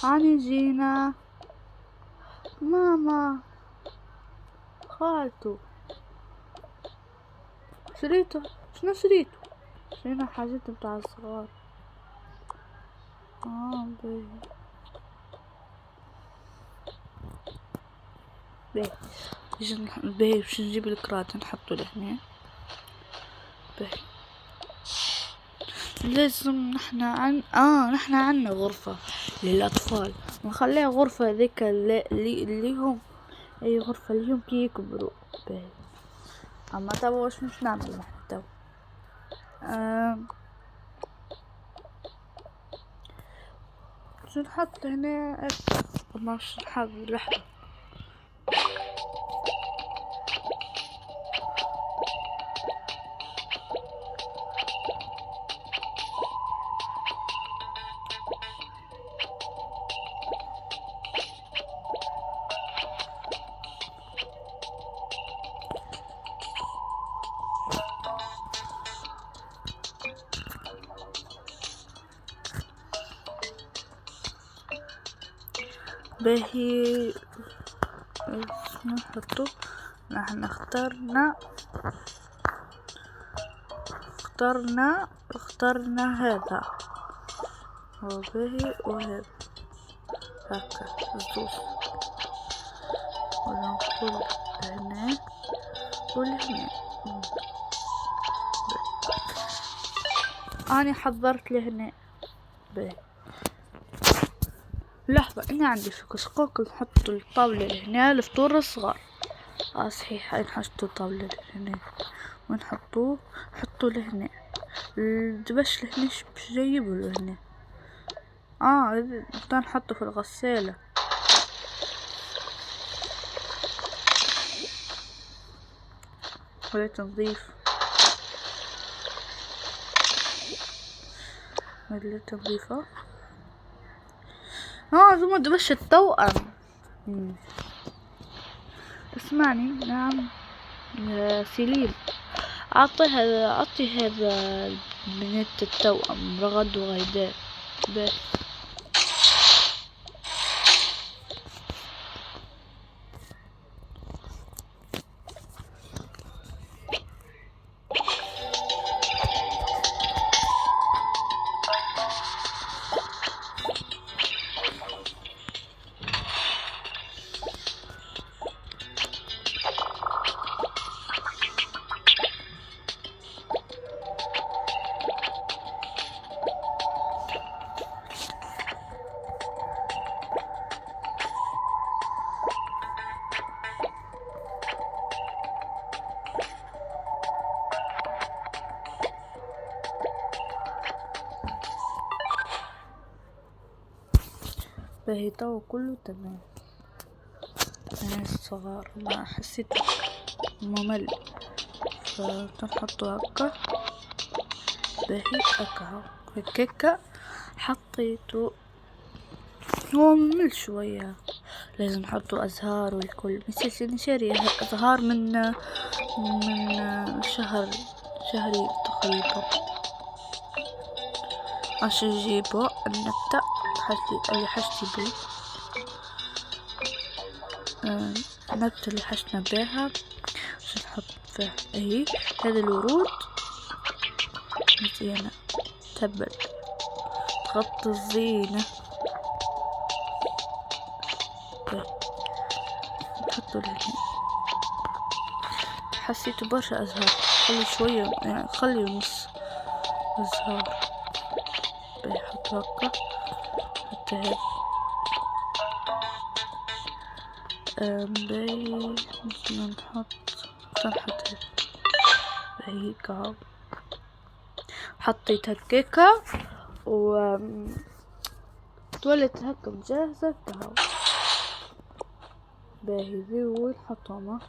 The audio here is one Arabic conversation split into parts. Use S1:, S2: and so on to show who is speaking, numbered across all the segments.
S1: هاني جينا ماما خالته شريته. شنو شريته؟ شرينا حاجات بتاع الصغار. باهي باهي باهي باش نجيب الكرات نحطه لهنا. باهي لازم نحنا عنا غرفة للأطفال، نخليها غرفة ذيك اللي هم أي غرفة اليوم كي يكبروا. باهي أما توا واش مش نعمل نحن توا شو نحط هنا ماش نحط لحظة. باهي نحطو. نحن اخترنا هذا باهي وهذا هكا الزوز ونقول هنا ولهنا. أنا حضرت لهنا. باهي لحظة أنا عندي فكرة. شقوق نحط الطاولة لهنا الفطور الصغار. صحيح نحطو طاولة لهنا ونحطوه نحطو لهنا الدبش لهنا. باش جايبه لهنا نبدا نحطه في الغسالة. ولا تنظيف هذا تنظيفه. ثم دبش التوأم. اسمعني. نعم يا سليم، أعطي هذا بنت التوأم رغد وغيداء. بس باهي تو كله تمام. أنا الصغار ما حسيت ممل فنحطه هكا. باهي هكا حطيته. هو ممل شوية، لازم نحطه أزهار والكل. نسيت شارية أزهار من شهرين تقريبا عشان نجيبه النبتة اللي حشتي بيه. النبتة اللي حشنا بيها عشان نحط فيها هذا الورود مزيانة تبل تغطي الزينة. نحطه لهنا. حسيته برشا أزهار. خلي شوية يعني خلي نص أزهار. بيحط هكا حتى هيك. باهي نحط هيك. هيك اهو حطيت هكاكا تولت هكا مجهزة اهو. باهي ذي ونحطهم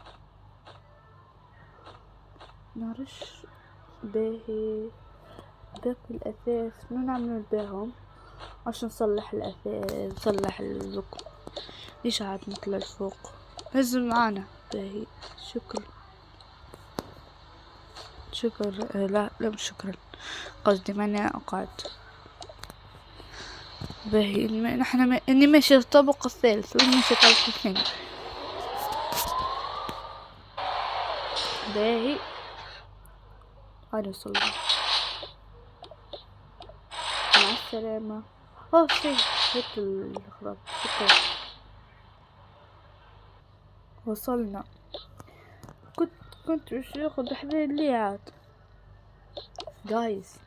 S1: نرش. باهي باقي الأثاث شنو نعمل بيهم عشان نصلح الأثاث نصلح الركب. ليش عاد نطلع الفوق لازم معانا. باهي شكرا لا مش شكرا قصدي ماني أقعد. باهي نحن اني ماشي الطابق الثالث واني ماشي الطابق الثاني. باهي هاي وصلنا. مع السلامة. اوه شي هيك الخراب. شكرا. وصلنا. كنت كنت وش ياخد حبيب لي عاد. جايز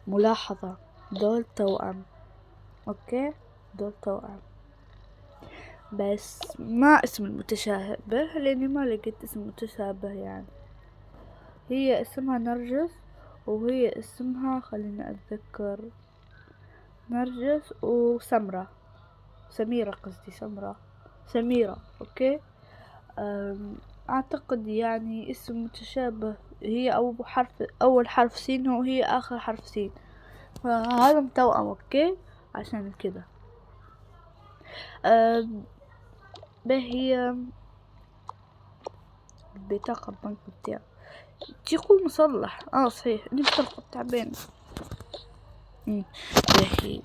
S1: ملاحظة، دول توأم. اوكي دول توأم، بس ما اسم المتشابه لاني ما لقيت اسم متشابه يعني. هي اسمها نرجس وهي اسمها خليني اتذكر، نرجس وسمرة، سميرة قصدي، سميرة اوكي. اعتقد يعني اسم متشابه، هي اول حرف سين وهي اخر حرف سين، فهذا متوأم اوكي عشان كده. باهي بطاقة البنك بتاعي يقول مصلح. صحيح اني بطاقة تعبان. باهي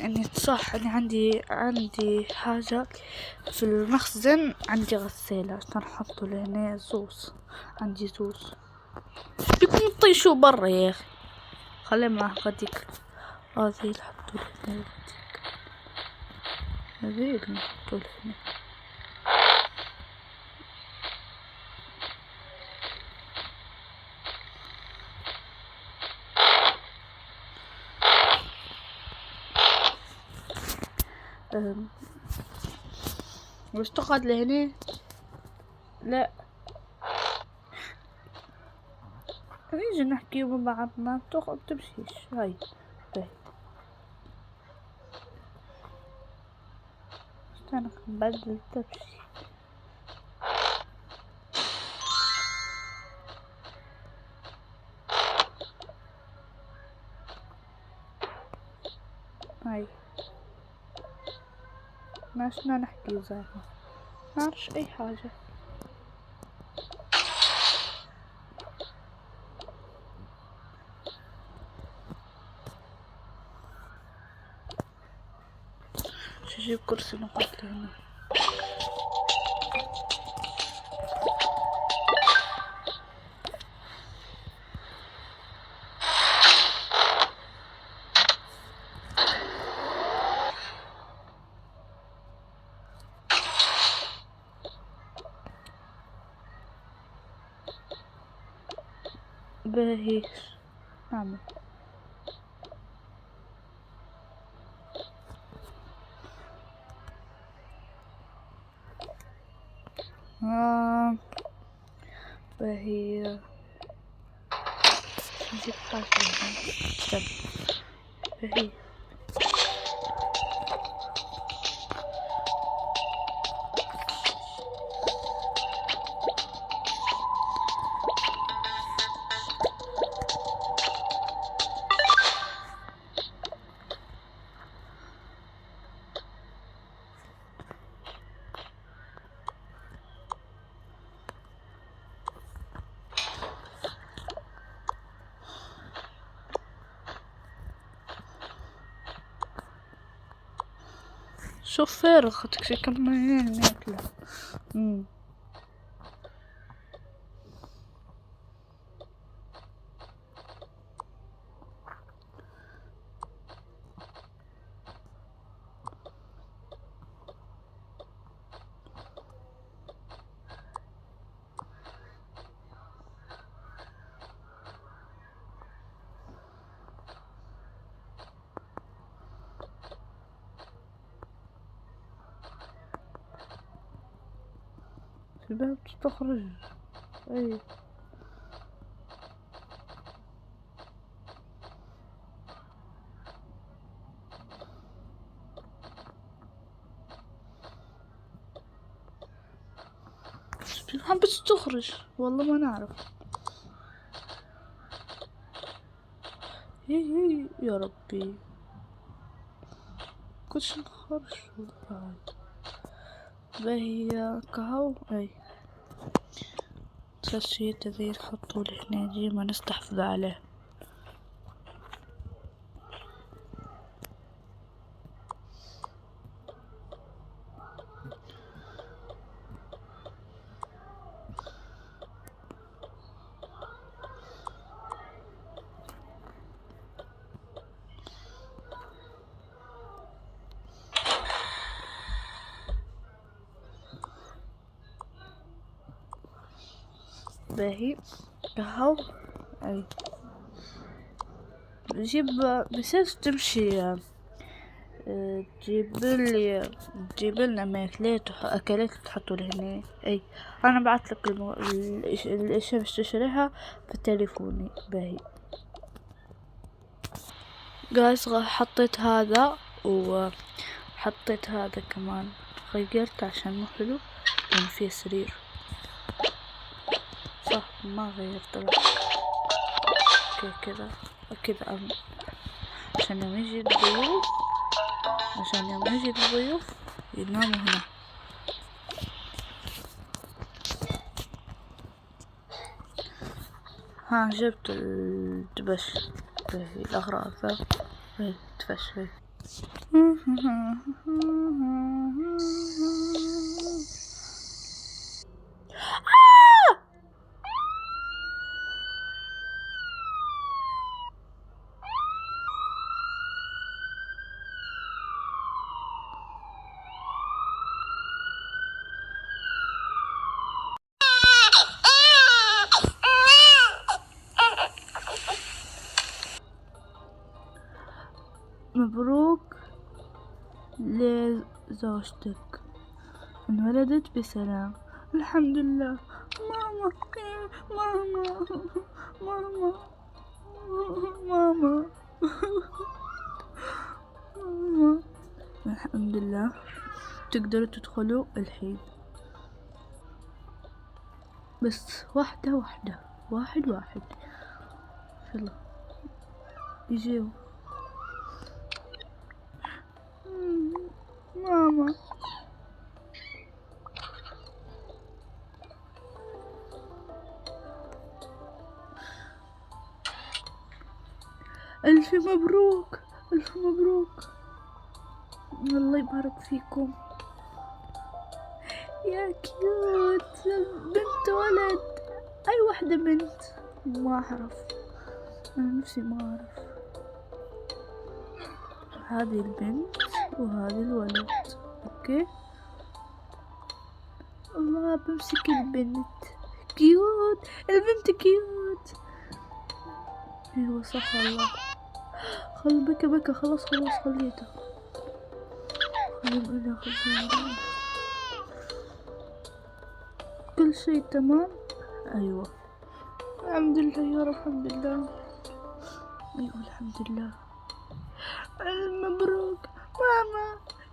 S1: يعني صح اني عندي حاجة في المخزن، عندي غسالة عشان احطه لهنا زوز. عندي زوز يكون طيشوا برا يا اخي، خليه مع غديك. هذي اللي حطوا لهنا، هذي اللي حطوا لهنا. وش تقعد لهنا؟ لا نيجي نحكي مع بعضنا، تقعد تمشيش. هاي باهي استنى نبدل تمشي. هاي ماشنا نحكي زي ما نعرفش اي حاجة. شو اجيب كرسي نقعد هنا. باهي نعمل باهي نجيب حاجة هنا. استنى باهي شوف فارغ خدك شي كمان ناكله. الباب تخرج. اي بس تخرج والله ما نعرف. هي يا ربي كلش نخرج. باهي كهو. اي شي تذير حطوا لهنا جي ما نستحفظ عليه. باهي كهو. اي جيب بس تمشي تجيب لنا ماكلات واكلات تحطوا لهنا. اي انا بعثلك الاشياء باش تشتريها في تليفوني. باهي جايز حطيت هذا وحطيت هذا كمان، غيرت عشان مو حلو لان فيه سرير. صح ما غيرت له. كذا كذا عشان يوم يجي الضيوف، يناموا هنا. ها جبت الدبش الأغراض دبش. مبروك لزوجتك، انولدت بسلام. الحمد لله. ماما ماما ماما ماما ماما. الحمد لله. تقدروا تدخلوا الحين، بس واحدة واحد يلا يجيو. ماما ألف مبروك. الله يبارك فيكم يا كيوت. بنت ولد؟ أي واحدة بنت؟ ما أعرف، أنا نفسي ما أعرف. هذه البنت وهذه الولد. أوكي الله بمسك البنت. كيوت البنت كيوت. ايوه صح والله. بكى خلاص خليته. كل شيء تمام. ايوه الحمد لله يا رب. الحمد لله. ايوه الحمد لله. مبروك ماما.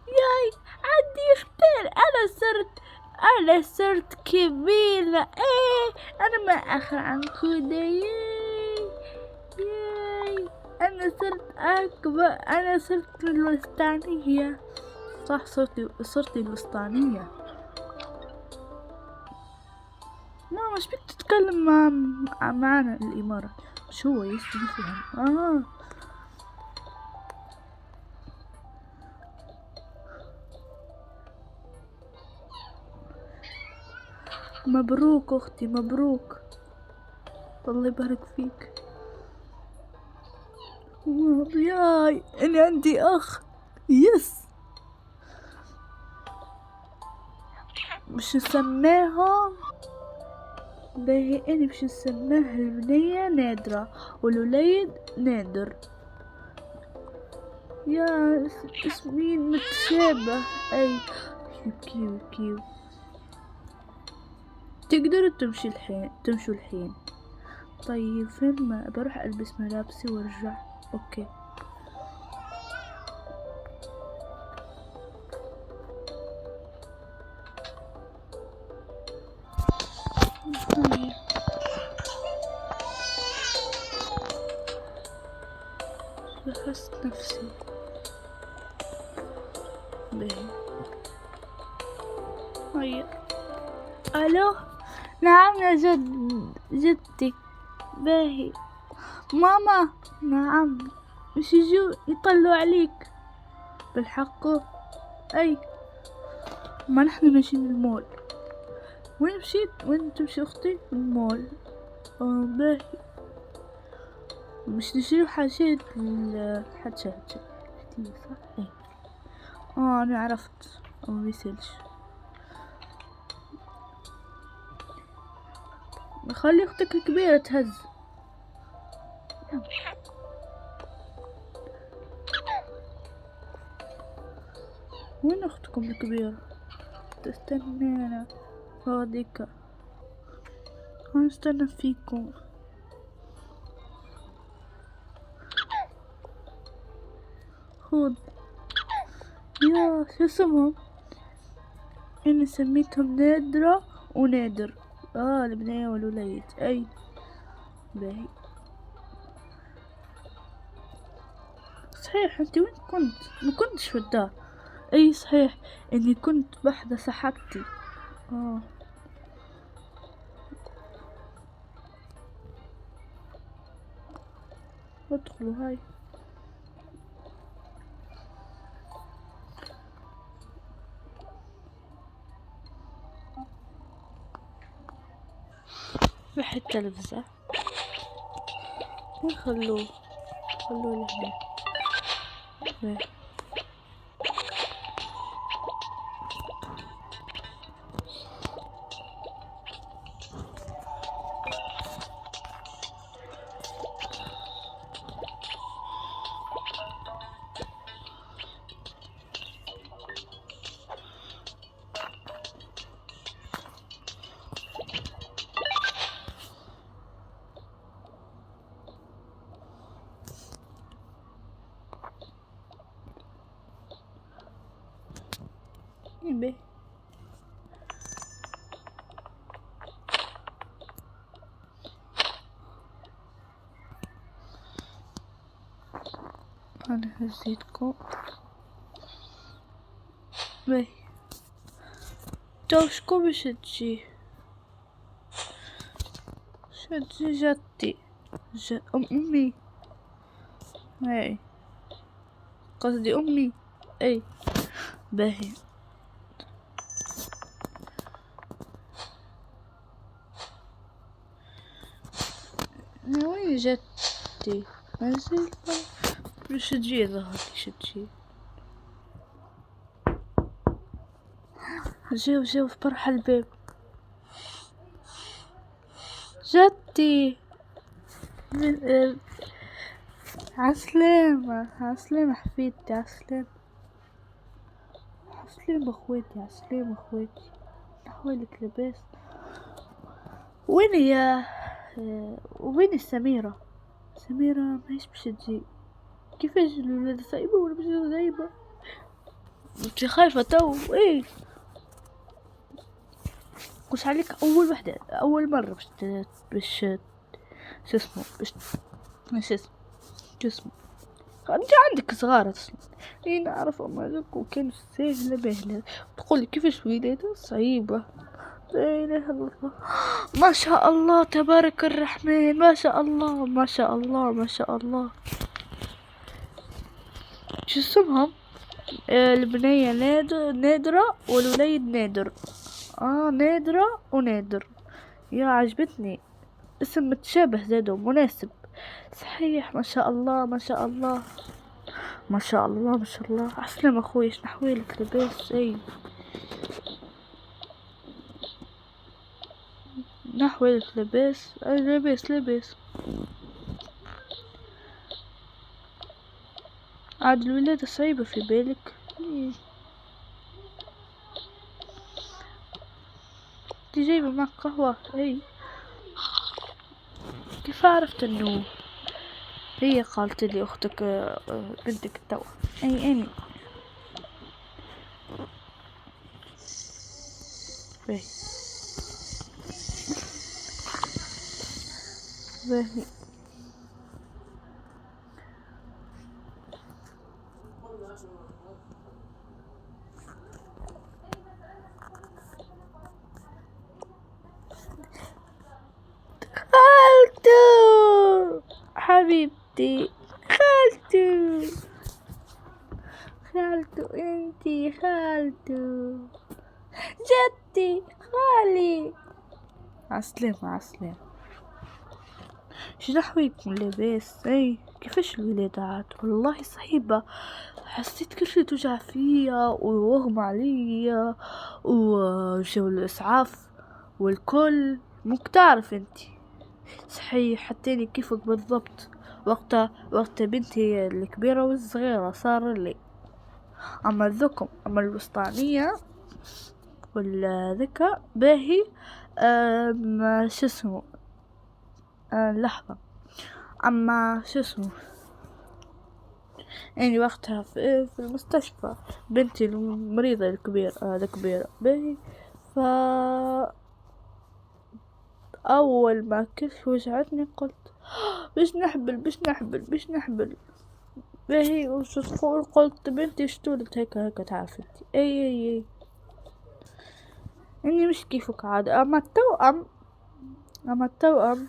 S1: ياي عندي اختين. انا صرت كبيرة. ايه انا ما اخر عنكم. ياي انا صرت اكبر. انا صرت الوسطانية. صح صرتي الوسطانية. ماما ايش بك تتكلم معنا الامارات؟ شو هو يفهم. مبروك اختي مبروك. الله يبارك فيك. ياي انا عندي اخ. يس مش نسميها. باهي اني مش نسميها البنية نادرة والوليد نادر. يا اسمين متشابه. اي كيو. تقدروا تمشوا الحين. طيب فين ما بروح البس ملابسي وارجع. اوكي. بحس نفسي باهي. هيا. الو. نعم يا جدتي. باهي. ماما. نعم. مش يجوا يطلوا عليك بالحق. اي. ما نحن ماشيين المول. وين مشيت؟ وين تمشي اختي؟ المول. باهي. مش نشيلو حاجات حاجات صح. اي. انا عرفت. ما بيسالش. خلي اختك الكبيرة تهز. وين اختكم الكبيرة؟ تستنينا هاديك. هنستنى فيكم. خذ. يا شو اسمهم؟ انا سميتهم نادرة ونادر. البنية والوليد. اي. باهي. صحيح انت وين كنت؟ ما كنتش في الدار. اي صحيح اني كنت بحدة صاحبتي. ادخلوا هاي. راح التلفزة. خلوه لهنا. باهي. باهي. انا هزيتكم. باهي. تو شكون باش تجي؟ شتجي جدتي. امي. اي. قصدي امي. اي. باهي. وين جدتي؟ منزل. باش تجي ظهر باش تجي. جاو فرح الباب. جدتي. عسلامة حفيدتي. عسلامة اخواتي. عسلامة اخواتي. نحوالك لباس. وين يا وين سميرة ماهيش باش تجي. كيفاش الولادة صعيبة ولا مش صعيبة؟ انتي خايفة تو؟ ايه. قص عليك اول مرة باش شو اسمه انت عندك صغار اصلا. ايه نعرف امالك وكان سهلة باهلة. تقولي كيفاش ولادة صعيبة. لا اله الا الله. ما شاء الله تبارك الرحمن. ما شاء الله ما شاء الله ما شاء الله. شو اسمهم؟ البنية نادرة والوليد نادر. نادرة ونادر. يا عجبتني. اسم متشابه زادو مناسب. صحيح. ما شاء الله ما شاء الله ما شاء الله ما شاء الله. عسلامة اخوي. نحويلك لباس. اي. نحويلك لباس. لباس. عاد الولادة صعيبة في بالك. انت جايبة معك قهوة؟ اي. كيف عرفت انه هي قالت لي اختك بنتك التو؟ اي اني. باهي باهي. خالتو حبيبتي، خالتو، خالتو انتي، خالتو، جدي، خالي. عالسلامة عالسلامة. شنحويكم لاباس؟ اي كيفاش الولادات؟ والله صعيبة، حسيت كل شي توجع فيا ووغم عليا وجو الاسعاف والكل. موك تعرف انتي صحيح حتاني كيفك بالضبط. وقت بنتي الكبيرة والصغيرة صار لي. اما الذكم، اما الوسطانية والذكا باهي. شو اسمه، لحظة. اما شو اسمه، يعني وقتها في المستشفى بنتي المريضة الكبيرة باهي. ف اول ما كيف وجعتني قلت باش نحبل باهي. وش تقول؟ قلت بنتي شتولت هيك تعرف انتي. اي اني مش كيفك عادة. اما التوأم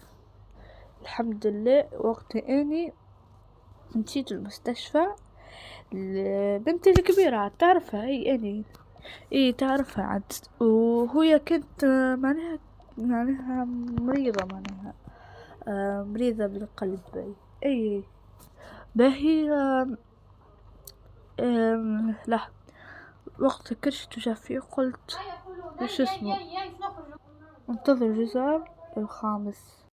S1: الحمد لله. وقت اني مشيت المستشفى بنتي الكبيرة عاد تعرفها، هي اني اي تعرفها عاد. وهي كنت معناها مريضة، معناها مريضة بالقلب. اي باهي. لا، وقت كرشت وجا فيه قلت وش اسمه انتظر الجزء الخامس.